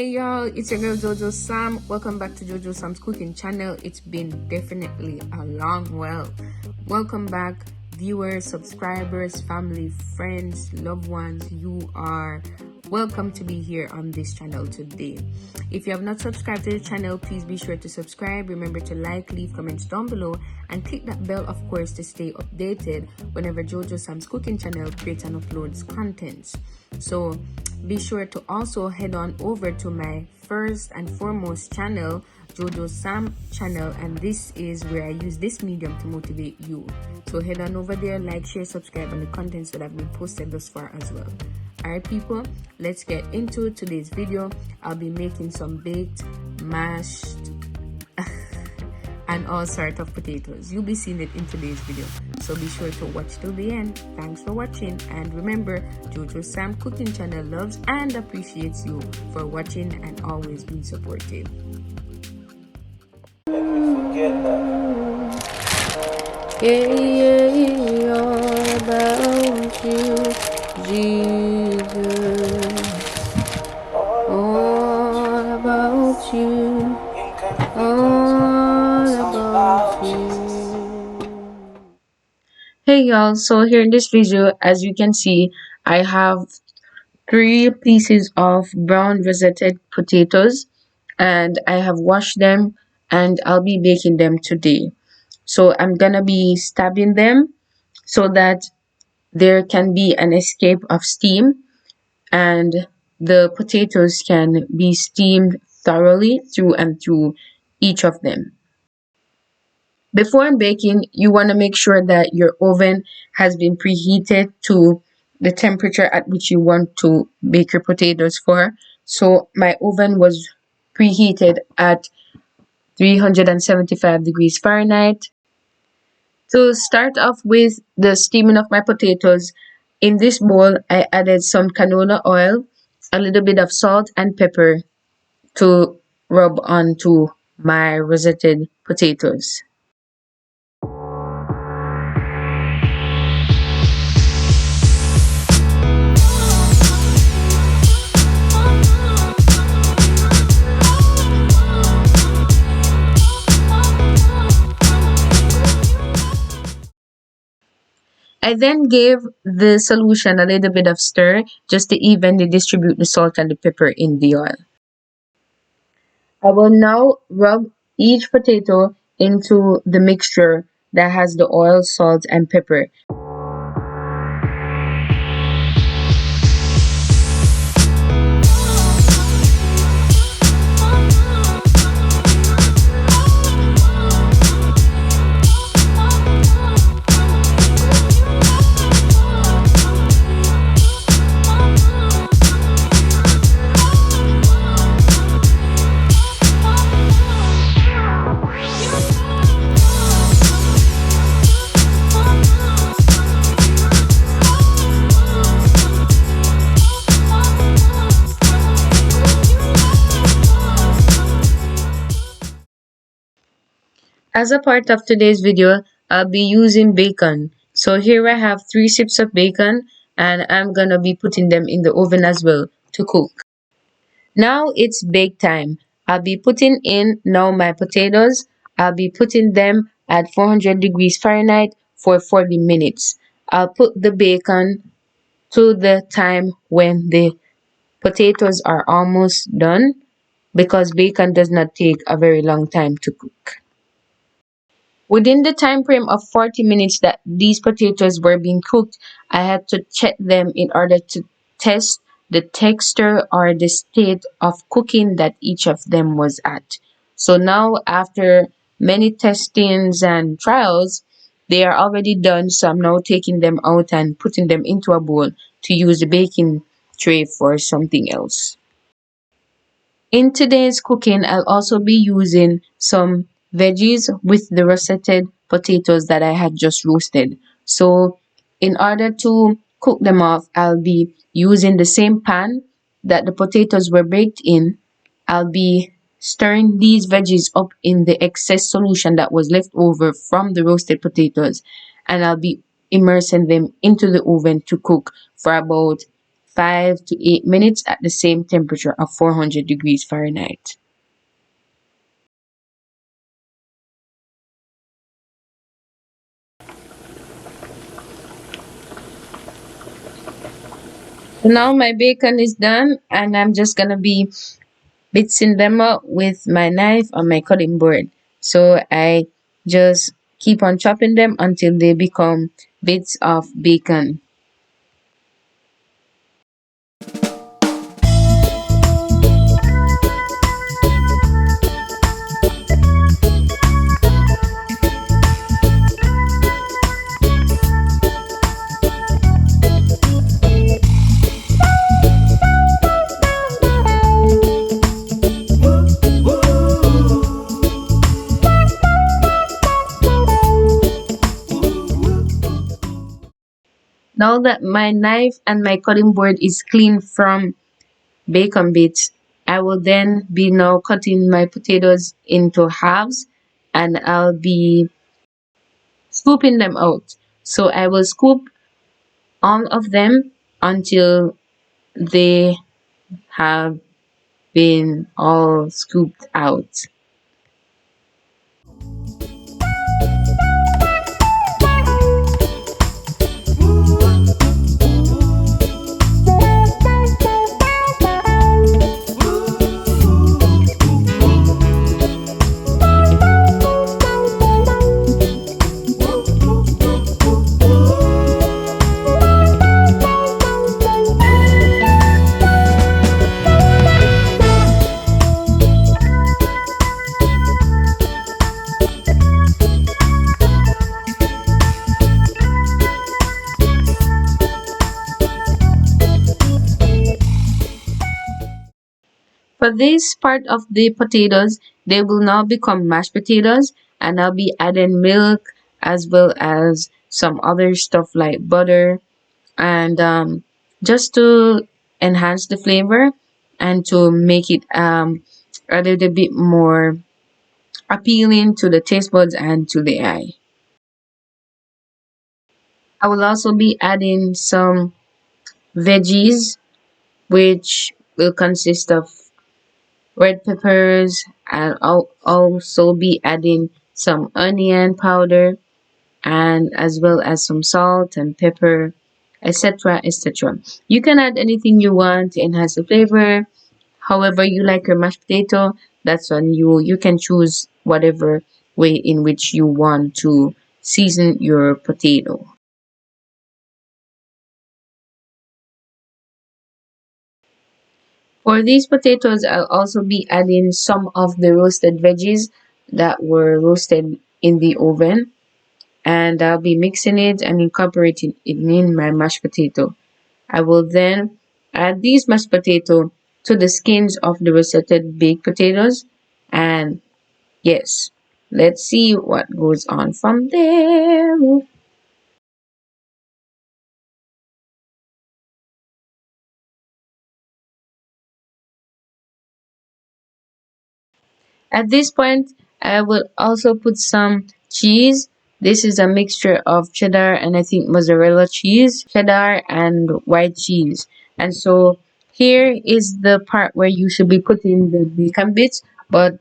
Hey y'all, it's your girl Jojo Sam. Welcome back to Jojo Sam's cooking channel. It's been definitely a long while. Welcome back, viewers, subscribers, family, friends, loved ones. You are welcome to be here on this channel today. If you have not subscribed to the channel, please be sure to subscribe. Remember to like, leave comments down below, and click that bell, of course, to stay updated whenever Jojo Sam's cooking channel creates and uploads contents. So be sure to also head on over to my first and foremost channel, Jojo Sam channel, and this is where I use this medium to motivate you. So head on over there, like, share, subscribe on the contents that have been posted thus far as well. Alright people, let's get into today's video. I'll be making some baked, mashed and all sorts of potatoes. You'll be seeing it in today's video, so be sure to watch till the end. Thanks for watching, and remember, Jojo Sam cooking channel loves and appreciates you for watching and always being supportive. Yeah, all about you, Jesus. All about you. All about you. Hey y'all, so here in this video, as you can see, I have 3 pieces of brown rosetted potatoes, and I have washed them and I'll be baking them today. So I'm gonna be stabbing them so that there can be an escape of steam and the potatoes can be steamed thoroughly through and through each of them. Before baking, you want to make sure that your oven has been preheated to the temperature at which you want to bake your potatoes for. So my oven was preheated at 375 degrees Fahrenheit. To start off with the steaming of my potatoes, in this bowl I added some canola oil, a little bit of salt and pepper to rub onto my rosetted potatoes. I then gave the solution a little bit of stir just to evenly distribute the salt and the pepper in the oil. I will now rub each potato into the mixture that has the oil, salt, and pepper. As a part of today's video, I'll be using bacon. So here I have 3 strips of bacon, and I'm gonna be putting them in the oven as well to cook. Now it's bake time. I'll be putting in now my potatoes. I'll be putting them at 400 degrees Fahrenheit for 40 minutes. I'll put the bacon to the time when the potatoes are almost done, because bacon does not take a very long time to cook. Within the time frame of 40 minutes that these potatoes were being cooked, I had to check them in order to test the texture or the state of cooking that each of them was at. So now, after many testings and trials, they are already done. So I'm now taking them out and putting them into a bowl to use the baking tray for something else. In today's cooking, I'll also be using some veggies with the rosetted potatoes that I had just roasted. So in order to cook them off, I'll be using the same pan that the potatoes were baked in. I'll be stirring these veggies up in the excess solution that was left over from the roasted potatoes, and I'll be immersing them into the oven to cook for about 5 to 8 minutes at the same temperature of 400 degrees Fahrenheit. So now my bacon is done and I'm just gonna be mixing them up with my knife on my cutting board. So I just keep on chopping them until they become bits of bacon. Now that my knife and my cutting board is clean from bacon bits, I will then be now cutting my potatoes into halves and I'll be scooping them out. So I will scoop all of them until they have been all scooped out. For this part of the potatoes, they will now become mashed potatoes and I'll be adding milk as well as some other stuff like butter and just to enhance the flavor and to make it a little bit more appealing to the taste buds and to the eye. I will also be adding some veggies which will consist of red peppers and I'll also be adding some onion powder and as well as some salt and pepper, etc., etc. You can add anything you want to enhance the flavor. However you like your mashed potato, that's on you. You can choose whatever way in which you want to season your potato. For these potatoes, I'll also be adding some of the roasted veggies that were roasted in the oven and I'll be mixing it and incorporating it in my mashed potato. I will then add these mashed potato to the skins of the roasted baked potatoes and yes, let's see what goes on from there. At this point, I will also put some cheese. This is a mixture of cheddar and I think mozzarella cheese, cheddar and white cheese. And so here is the part where you should be putting the bacon bits, but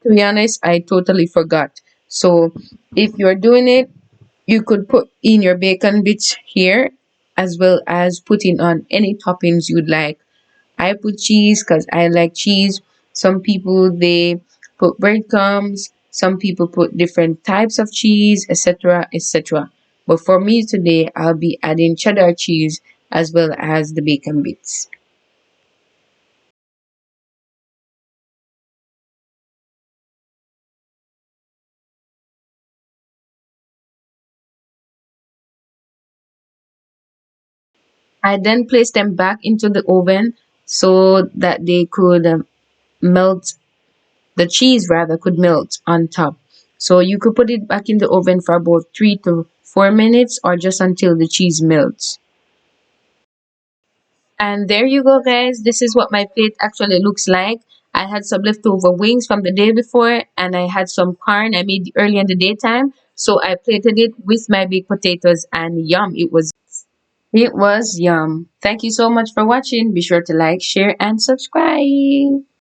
to be honest, I totally forgot. So if you're doing it, you could put in your bacon bits here as well as putting on any toppings you'd like. I put cheese because I like cheese. Some people they put breadcrumbs, some people put different types of cheese, etc. etc. But for me today, I'll be adding cheddar cheese as well as the bacon bits. I then place them back into the oven so that they could melt, the cheese rather could melt on top. So you could put it back in the oven for about 3 to 4 minutes or just until the cheese melts. And there you go, guys. This is what my plate actually looks like. I had some leftover wings from the day before, and I had some corn I made early in the daytime. So I plated it with my baked potatoes, and yum, it was. It was yum. Thank you so much for watching. Be sure to like, share, and subscribe.